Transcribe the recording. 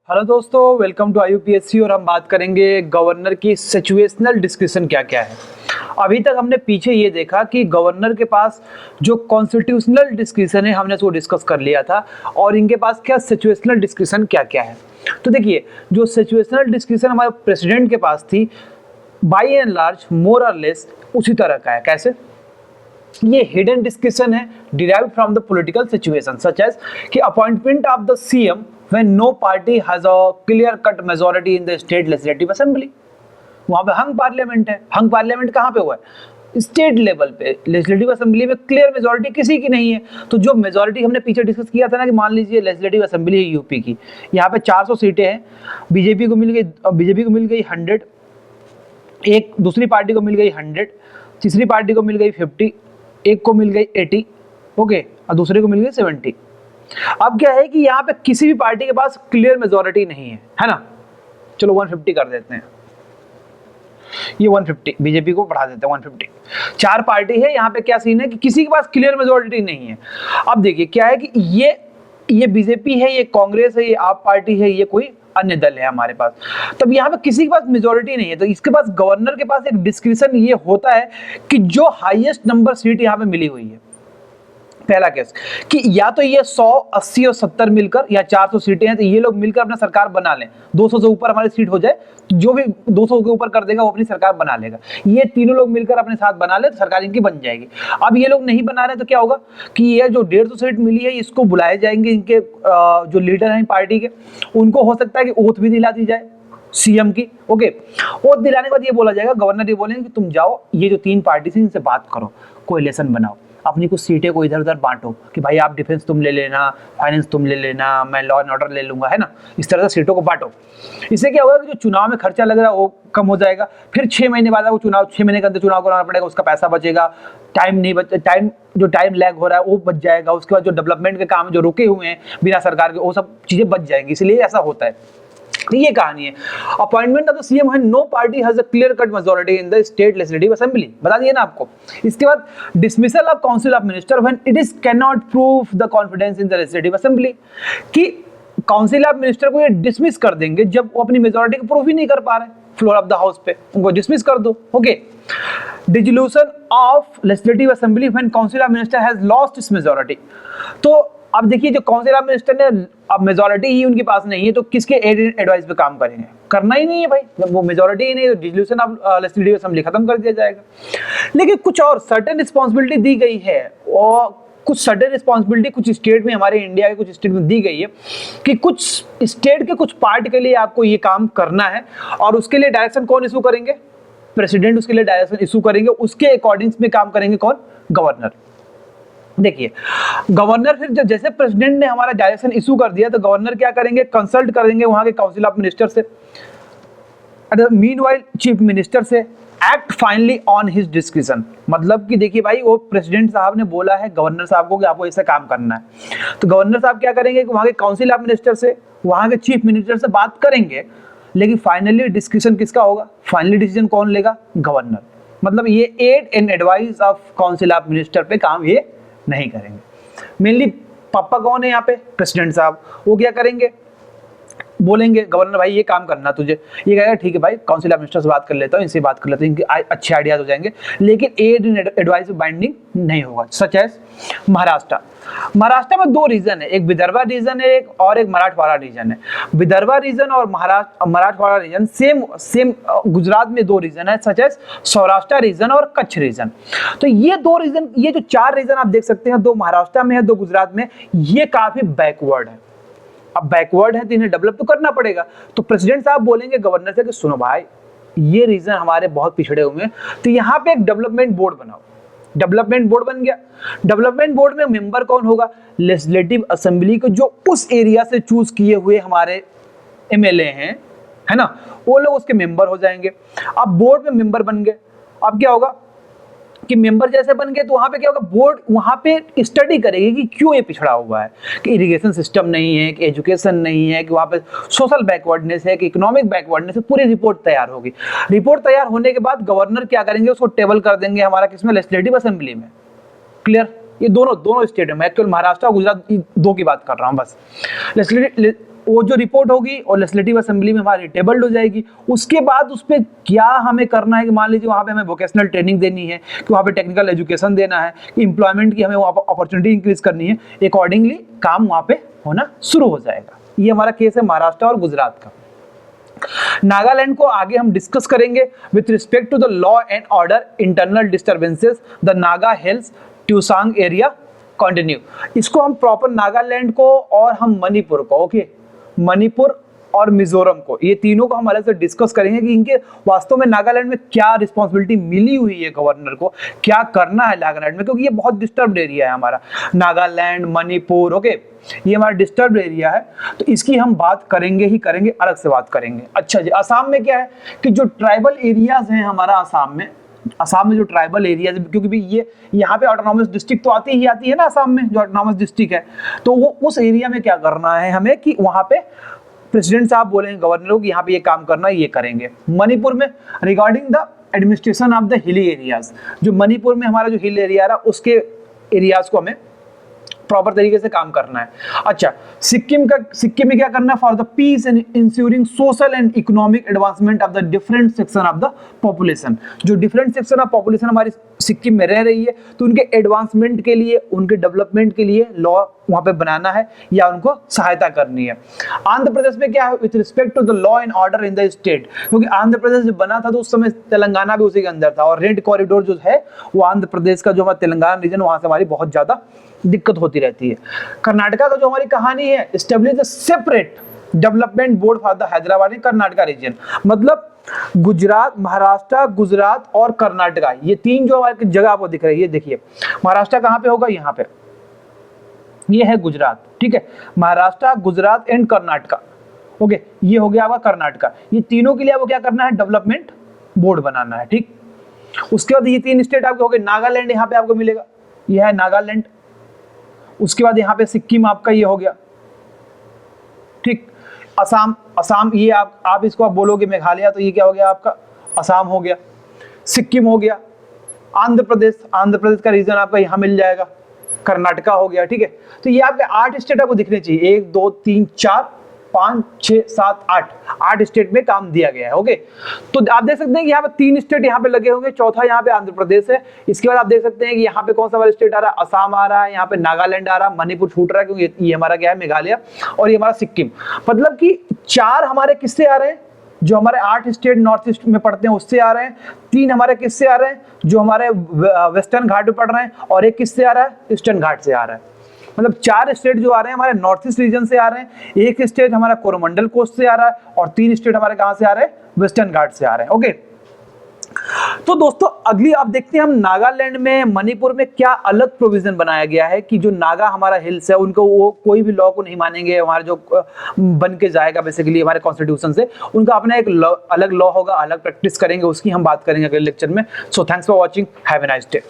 Hello दोस्तों, welcome to IUPSC। और हम बात करेंगे गवर्नर की सिचुएशनल डिस्कशन क्या क्या है। अभी तक हमने पीछे ये देखा कि गवर्नर के पास जो कॉन्स्टिट्यूशनल डिस्कशन है हमने उसको डिस्कस कर लिया था, और इनके पास क्या सिचुएशनल डिस्कशन क्या क्या है। तो देखिए, जो सिचुएशनल डिस्कशन हमारे प्रेसिडेंट के पास थी, बाई एंड लार्ज मोर और लेस उसी तरह का है। कैसे? ये हिडन डिस्कशन है derived from the political situation such as कि appointment of the CM when no party has a clear cut majority in the state legislative assembly। वहां पे हंग पार्लियामेंट है। हंग पार्लियामेंट कहाँ पे हुआ है? स्टेट लेवल पे। लेजिस्लेटिव असेंबली में क्लियर मेजोरिटी किसी की नहीं है। तो जो मेजोरिटी हमने पीछे डिस्कस किया था ना कि मान लीजिए लेजिस्लेटिव असेंबली है यूपी की, यहाँ पे 400 सीटें हैं, बीजेपी को मिल गई 100, एक दूसरी पार्टी को मिल गई 100, तीसरी पार्टी को मिल गई 50, एक को मिल गई 80, ओके, और दूसरे को मिल गई 70। अब क्या है कि यहाँ पे किसी भी पार्टी के पास क्लियर मेजोरिटी नहीं है ना। चलो 150 कर देते हैं, ये 150, बीजेपी को बढ़ा देते हैं 150। 4 पार्टी है, यहाँ पे क्या सीन है कि किसी के पास क्लियर मेजोरिटी नहीं है। अब देखिए क्या है कि ये बीजेपी है, ये कांग्रेस है, ये आप पार्टी है, ये कोई अन्य दल है हमारे पास। तब यहाँ पे किसी के पास मेजोरिटी नहीं है, तो इसके पास गवर्नर के पास एक डिस्क्रिप्शन ये होता है कि जो हाईएस्ट नंबर सीट यहाँ पे मिली हुई है, पहला केस कि या तो ये 100, 80 और 70 मिलकर, या 400 सीटें हैं तो ये लोग मिलकर अपना सरकार बना लें। 200 से ऊपर हमारी सीट हो जाए तो जो भी 200 के ऊपर कर देगा वो अपनी सरकार बना लेगा। ये तीनों लोग मिलकर अपने साथ बना ले तो सरकार इनकी बन जाएगी। अब ये लोग नहीं बना रहे तो क्या होगा कि ये जो 150 सीट मिली है इसको बुलाए जाएंगे, इनके जो लीडर हैं पार्टी के, उनको हो सकता है कि ओथ भी दिला दी जाए CM की। ओके, ओथ दिलाने के बाद ये बोला जाएगा, गवर्नर ये बोलेंगे कि तुम जाओ, ये जो 3 पार्टी से इनसे बात करो, कोएलिशन बनाओ, अपनी कुछ सीटें को इधर उधर बांटो कि भाई आप डिफेंस तुम ले लेना, फाइनेंस तुम ले लेना, मैं लॉ एंड ऑर्डर ले लूंगा, है ना। इस तरह से सीटों को बांटो। इससे क्या होगा कि जो चुनाव में खर्चा लग रहा है वो कम हो जाएगा। फिर 6 महीने बाद वो चुनाव, 6 महीने के अंदर चुनाव कराना पड़ेगा, उसका पैसा बचेगा, टाइम लैग हो रहा है वो बच जाएगा। उसके बाद जो डेवलपमेंट के काम जो रुके हुए हैं बिना सरकार के, वो सब चीजें बच जाएंगी। इसलिए ऐसा होता है। तो ये कहानी है। अपॉइंटमेंट ऑफ द CM है, no party has a clear cut majority in the state legislative assembly, बता दिए ना आपको। इसके बाद dismissal of council of minister when it is can not prove the confidence in the legislative assembly, कि council of minister को ये dismiss कर देंगे जब वो अपनी मेजॉरिटी को प्रूव ही नहीं कर पा रहे फ्लोर ऑफ द हाउस पे, उनको डिसमिस कर दो। Okay, dissolution of legislative assembly when council of minister has lost its majority. तो अब देखिए, जो काउंसिल ऑफ मिनिस्टर ने अब मेजॉरिटी ही उनके पास नहीं है तो किसके एडवाइस पे काम करेंगे? करना ही नहीं है भाई, जब वो मेजॉरिटी ही नहीं है तो डिसोल्यूशन ऑफ लेजिस्लेटिव असेंबली खत्म कर दिया जाएगा। लेकिन कुछ और सर्टेन रिस्पांसिबिलिटी दी गई है, और कुछ सर्टेन रिस्पांसिबिलिटी कुछ स्टेट में, हमारे इंडिया के कुछ स्टेट में दी गई है कि कुछ स्टेट के कुछ पार्ट के लिए आपको ये काम करना है, और उसके लिए डायरेक्शन कौन इशू करेंगे? प्रेसिडेंट उसके लिए डायरेक्शन इशू करेंगे। उसके अकॉर्डिंग में काम करेंगे कौन? गवर्नर। देखिए, गवर्नर फिर जब जैसे प्रेसिडेंट ने हमारा डायरेक्शन इशू कर दिया तो गवर्नर क्या करेंगे? कंसल्ट करेंगे वहां के काउंसिल ऑफ मिनिस्टर से, मीनवाइल चीफ मिनिस्टर से, act finally on his description. मतलब कि देखिए भाई, वो प्रेसिडेंट साहब ने बोला है गवर्नर साहब को कि आपको ऐसा काम करना है, तो गवर्नर साहब क्या करेंगे कि वहां के काउंसिल ऑफ मिनिस्टर से, वहां के चीफ मिनिस्टर से बात करेंगे। लेकिन फाइनली डिस्क्रिप्शन किसका होगा? फाइनली डिसीजन कौन लेगा? गवर्नर। मतलब ये aid and advice of council of minister पे काम ये नहीं करेंगे। मेनली पापा कौन है यहाँ पे? प्रेसिडेंट साहब। वो क्या करेंगे? बोलेंगे गवर्नर भाई ये काम करना तुझे, ये कहेगा ठीक है भाई, काउंसिल ऑफ मिनिस्टर से बात कर लेता हूँ, इनसे बात कर लेता हूँ, इनके अच्छे आइडियाज हो जाएंगे। लेकिन एड एंड एडवाइस बाइंडिंग नहीं होगा। सच एज महाराष्ट्र में 2 रीजन है, एक विदर्भा रीजन है और एक मराठवाड़ा रीजन है। विदर्भा रीजन और मराठवाड़ा रीजन सेम गुजरात में 2 रीजन है, सच एज सौराष्ट्र रीजन और कच्छ रीजन। तो ये 2 रीजन, ये जो 4 रीजन आप देख सकते हैं, 2 महाराष्ट्र में है, 2 गुजरात में, ये काफी बैकवर्ड है। अब बैकवर्ड है तो इन्हें डेवलप तो करना पड़ेगा। तो प्रेसिडेंट साहब बोलेंगे गवर्नर से कि सुनो भाई, ये रीजन हमारे बहुत पिछड़े हुए हैं, तो यहाँ पे एक डेवलपमेंट बोर्ड बनाओ। डेवलपमेंट बोर्ड बन गया। डेवलपमेंट बोर्ड में मेंबर कौन होगा? लेजिस्लेटिव असेंबली को जो उस एरिया से चूज किए हुए हमारे MLA हैं, है ना, वो लोग उसके मेंबर हो जाएंगे। अब बोर्ड में मेंबर बन गए, अब क्या होगा कि मेंबर जैसे बन गए तो वहां पे क्या होगा? बोर्ड वहां पे स्टडी करेगी कि क्यों ये पिछड़ा हुआ है, कि इरिगेशन सिस्टम नहीं है, कि एजुकेशन नहीं है, कि वहां पे सोशल बैकवर्डनेस है, कि इकोनॉमिक बैकवर्डनेस है। पूरी रिपोर्ट तैयार होगी। रिपोर्ट तैयार होने के बाद गवर्नर क्या करेंगे? उसको टेबल कर देंगे हमारा किसमें? लेजिस्लेटिव असेंबली में। क्लियर? ये दोनों स्टेट में, एक्चुअल महाराष्ट्र और गुजरात 2 की बात कर रहा हूँ बस। वो जो रिपोर्ट होगी और लेजिस्लेटिव असेंबली में हमारी टेबल्ड हो जाएगी। उसके बाद उस पर क्या हमें करना है कि मान लीजिए वहाँ पे हमें वोकेशनल ट्रेनिंग देनी है, कि वहाँ पे टेक्निकल एजुकेशन देना है, कि एम्प्लॉयमेंट की हमें वहाँ पर अपॉर्चुनिटी इंक्रीज करनी है, अकॉर्डिंगली काम वहाँ पे होना शुरू हो जाएगा। ये हमारा केस है महाराष्ट्र और गुजरात का। नागालैंड को आगे हम डिस्कस करेंगे with respect to the law and order internal disturbances the Naga hills Tuensang area continue. इसको हम प्रॉपर नागालैंड को और हम मणिपुर को, ओके, मणिपुर और मिजोरम को, ये तीनों को हम अलग से डिस्कस करेंगे कि इनके वास्तव में नागालैंड में क्या रिस्पॉन्सिबिलिटी मिली हुई है गवर्नर को, क्या करना है नागालैंड में, क्योंकि ये बहुत डिस्टर्ब्ड एरिया है हमारा नागालैंड, मणिपुर, ओके, ये हमारा डिस्टर्ब्ड एरिया है, तो इसकी हम बात करेंगे ही करेंगे, अलग से बात करेंगे। अच्छा जी, असम में क्या है कि जो ट्राइबल एरियाज हैं हमारा असम में जो ट्राइबल एरियाज, क्योंकि भी ये यहाँ पे ऑटोनॉमस डिस्ट्रिक्ट तो आती है ना असम में, जो ऑटोनॉमस डिस्ट्रिक्ट है, तो वो उस एरिया में क्या करना है हमें कि वहाँ पे प्रेसिडेंट साहब बोलेंगे गवर्नर को कि यहाँ पे ये काम करना है, ये करेंगे। मणिपुर में regarding the administration of the hilly areas, जो मणिपुर में हमारा जो हिल एरिया रहा उसके एरियाज को हमें प्रॉपर तरीके से काम करना है। अच्छा, सिक्किम में क्या करना है, for the peace and ensuring social and economic advancement of the different section of the population. जो डिफरेंट सेक्शन ऑफ पॉपुलेशन हमारी सिक्किम में रह रही है, तो उनके एडवांसमेंट के लिए, उनके डेवलपमेंट के लिए लॉ वहां पे बनाना है या उनको सहायता करनी है। आंध्र प्रदेश में क्या है, with respect to the law and order in the state, क्योंकि आंध्र प्रदेश जब बना था तो उस समय तेलंगाना भी उसी के अंदर था, और रेड कॉरिडोर जो है वो आंध्र प्रदेश का जो हमारा तेलंगाना रीजन, वहां से हमारी बहुत ज्यादा दिक्कत होती रहती है। कर्नाटका का जो हमारी कहानी है, establish the separate development board for the Hyderabad in Karnataka region, मतलब गुजरात, महाराष्ट्र, गुजरात और कर्नाटका, ये तीन जो हमारी जगह आपको दिख रही है, देखिए महाराष्ट्र कहाँ पे होगा, यहाँ पे, ये है गुजरात, ठीक है, महाराष्ट्र, गुजरात एंड कर्नाटका, ओके, ये हो गया आपका कर्नाटका। ये तीनों के लिए आपको क्या करना है, डेवलपमेंट बोर्ड बनाना है, ठीक। उसके बाद ये तीन स्टेट आपके हो गए, नागालैंड यहाँ पे आपको मिलेगा, ये है नागालैंड। उसके बाद यहाँ पे सिक्किम आपका ये हो गया, ठीक। असम ये आप इसको आप बोलोगे मेघालय, तो ये क्या हो गया आपका, असम हो गया। सिक्किम हो गया। आंध्र प्रदेश का रीजन आपका यहाँ मिल जाएगा, कर्नाटका हो गया, ठीक है। तो ये आपके 8 स्टेट आपको दिखने चाहिए, 1 2 3 4 5 6 7 8 स्टेट में काम दिया गया है, ओके। तो आप देख सकते हैं कि यहाँ पे 3 स्टेट यहाँ पे लगे होंगे, चौथा यहाँ पे आंध्र प्रदेश है। इसके बाद आप देख सकते हैं कि यहाँ पे कौन सा वाला स्टेट आ रहा है, असम आ रहा है, यहाँ पे नागालैंड आ रहा है, मणिपुर छूट रहा है क्योंकि ये हमारा क्या है, मेघालय, और ये हमारा सिक्किम। मतलब कि 4 हमारे किससे आ रहे हैं, जो हमारे 8 स्टेट नॉर्थ ईस्ट में पड़ते हैं उससे आ रहे हैं। 3 हमारे किससे आ रहे हैं, जो हमारे वेस्टर्न घाट में पड़ रहे हैं, और 1 किससे आ रहा है, ईस्टर्न घाट से आ रहा है। मतलब 4 स्टेट जो आ रहे हैं हमारे नॉर्थ ईस्ट रीजन से आ रहे हैं, 1 स्टेट हमारा कोरोमंडल कोस्ट से आ रहा है, और 3 स्टेट हमारे कहां से आ रहे हैं, वेस्टर्न घाट से आ रहे हैं, ओके। तो दोस्तों अगली आप देखते हैं हम नागालैंड में, मणिपुर में क्या अलग प्रोविजन बनाया गया है कि जो नागा हमारा हिल्स है उनको वो कोई भी लॉ को नहीं मानेंगे, हमारा जो बन के जाएगा बेसिकली हमारे कॉन्स्टिट्यूशन से, उनका अपना एक अलग लॉ होगा, अलग प्रैक्टिस करेंगे, उसकी हम बात करेंगे अगले लेक्चर में। So thanks for watching, have a nice day.